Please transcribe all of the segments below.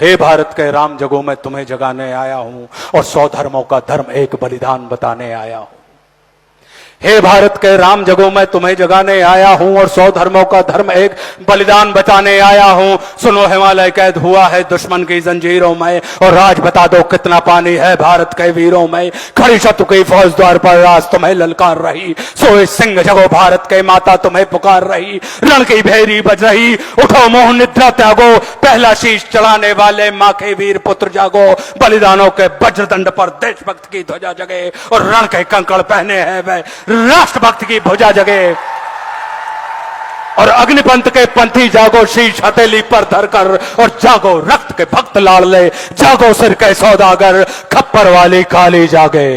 हे भारत के राम जगो मैं तुम्हें जगाने आया हूं और 100 धर्मों का धर्म एक बलिदान बताने आया हूं। हे भारत के राम जगो मैं तुम्हें जगाने आया हूं और 100 धर्मों का धर्म एक बलिदान बताने आया हूं। सुनो हिमालय कैद हुआ है दुश्मन की जंजीरों में और राज बता दो कितना पानी है भारत के वीरों में। खड़ी शत्रु की फौज द्वार पर राज तुम्हें ललकार रही, सोए सिंह जगो भारत के माता तुम्हें पुकार रही। रण की भेरी बज रही, उठो मोह निद्रा त्यागो, पहला शीश चढ़ाने वाले मां के वीर पुत्र जागो। बलिदानों के वज्रदंड पर देशभक्त की ध्वजा जगे और रण के कंकड़ पहने हैं वे राष्ट्रभक्त की भुजा जगे। और अग्निपंथ के पंथी जागो, शीश हथेली पर धरकर और जागो रक्त के भक्त लाडले, जागो सिर के सौदागर, खप्पर वाली काली जागे,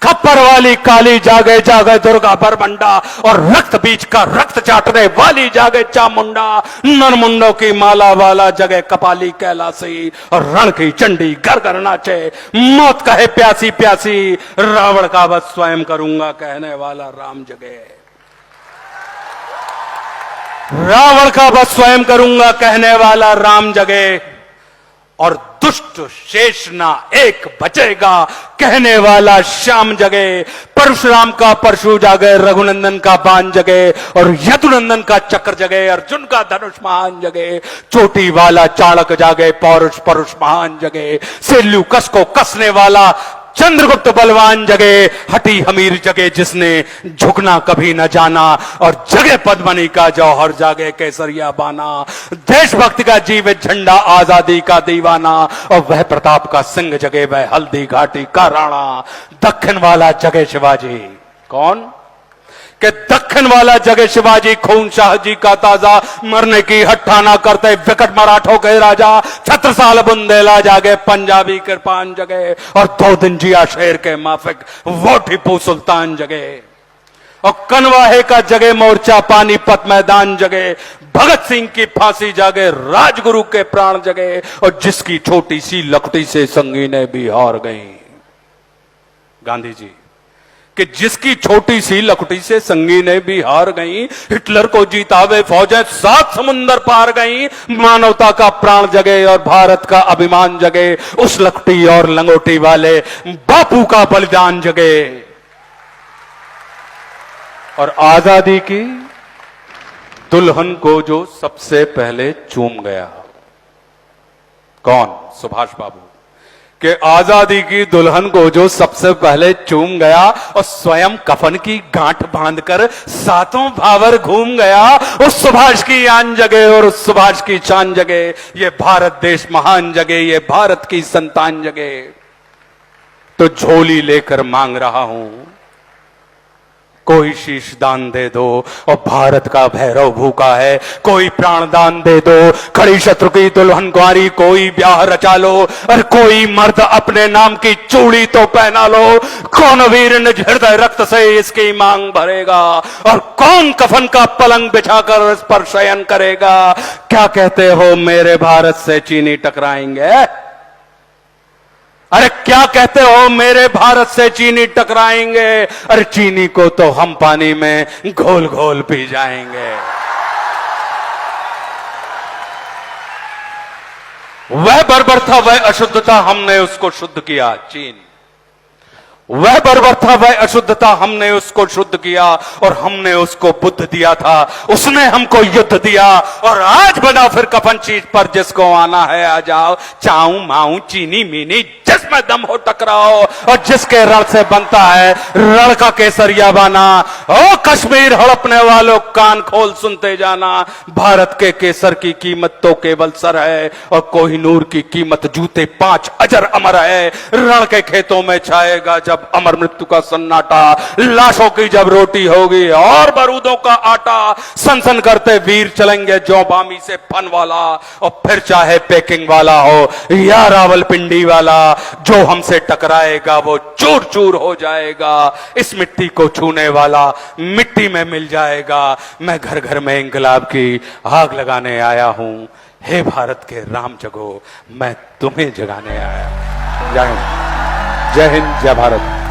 खप्पर वाली काली जागे, जागे दुर्गा बरबंडा और रक्त बीज का रक्त चाटने वाली जागे चामुंडा। नरमुंडों की माला वाला जगे कपाली कैलासी और रण की चंडी घर घर नाचे। मौत कहे प्यासी प्यासी, रावण का वध स्वयं करूंगा कहने वाला राम जगे, रावण का वध स्वयं करूंगा कहने वाला राम जगे। और दुष्ट शेष ना एक बचेगा कहने वाला श्याम जगे। परशुराम का परशु जागे, रघुनंदन का बाण जगे और यदुनंदन का चक्र जगे, अर्जुन का धनुष महान जगे। चोटी वाला चाणक जागे, पौरुष परुष महान जगे। सेल्यू कस को कसने वाला चंद्रगुप्त बलवान जगे। हटी हमीर जगे जिसने झुकना कभी न जाना और जगे पद्मनी का जौहर, जागे केसरिया बाना। देशभक्ति का जीवित झंडा, आजादी का दीवाना और वह प्रताप का सिंह जगे, वह हल्दी घाटी का राणा। दक्षिण वाला जगे शिवाजी, कौन कि दक्षिण वाला जगे शिवाजी, खून शाह जी का ताजा, मरने की हट्ठा ना करते विकट मराठों के राजा। छत्रसाल बुंदेला जागे, पंजाबी कृपान जगे और 2 दिन जिया शेर के माफिक वो टीपू सुल्तान जगे। और कनवाहे का जगे मोर्चा, पानीपत मैदान जगे। भगत सिंह की फांसी जागे, राजगुरु के प्राण जगे और जिसकी छोटी सी लकड़ी से संगीनें भी हार गई। गांधी जी कि जिसकी छोटी सी लकड़ी से संगीनें भी हार गई, हिटलर को जीतावे फौजें 7 समुंदर पार गई। मानवता का प्राण जगे और भारत का अभिमान जगे, उस लकड़ी और लंगोटी वाले बापू का बलिदान जगे। और आजादी की दुल्हन को जो सबसे पहले चूम गया, कौन? सुभाष बाबू। कि आजादी की दुल्हन को जो सबसे पहले चूम गया और स्वयं कफन की गांठ बांधकर 7 भावर घूम गया, उस सुभाष की आन जगे और उस सुभाष की शान जगे। ये भारत देश महान जगे, ये भारत की संतान जगे। तो झोली लेकर मांग रहा हूं, कोई शीश दान दे दो और भारत का भैरव भूखा है, कोई प्राण दान दे दो। खड़ी शत्रु की दुल्हन कुंवारी, कोई ब्याह रचा लो और कोई मर्द अपने नाम की चूड़ी तो पहना लो। कौन वीर निज हृदय रक्त से इसकी मांग भरेगा और कौन कफन का पलंग बिछाकर इस पर शयन करेगा। क्या कहते हो मेरे भारत से चीनी टकराएंगे? अरे क्या कहते हो मेरे भारत से चीनी टकराएंगे? अरे चीनी को तो हम पानी में घोल घोल पी जाएंगे। वह बर्बरता, वह अशुद्धता, हमने उसको शुद्ध किया। चीन वह बर्बर था, वह अशुद्धता, हमने उसको शुद्ध किया और हमने उसको बुद्ध दिया था। उसने हमको युद्ध दिया और आज बना फिर कफन चीज पर, जिसको आना है आ जाओ। चाऊ माऊ चीनी मीनी जिसमें दम हो टकराओ और जिसके रण से बनता है रण का केसरिया बाना। ओ कश्मीर हड़पने वालों कान खोल सुनते जाना, भारत के केसर की कीमत तो केवल सर है और कोहिनूर की कीमत जूते 5 अजर अमर है। रण के खेतों में छाएगा जब अमर मृत्यु का सन्नाटा, लाशों की जब रोटी होगी और बारूदों का आटा। सनसन करते वीर चलेंगे जो बामी से फन वाला, और फिर चाहे पेकिंग वाला हो या रावलपिंडी वाला, जो हमसे टकराएगा वो चूर चूर हो जाएगा। इस मिट्टी को छूने वाला मिट्टी में मिल जाएगा। मैं घर घर में इंकलाब की आग लगाने आया हूं। हे भारत के राम जगो, मैं तुम्हें जगाने आया। जय हिंद, जय भारत।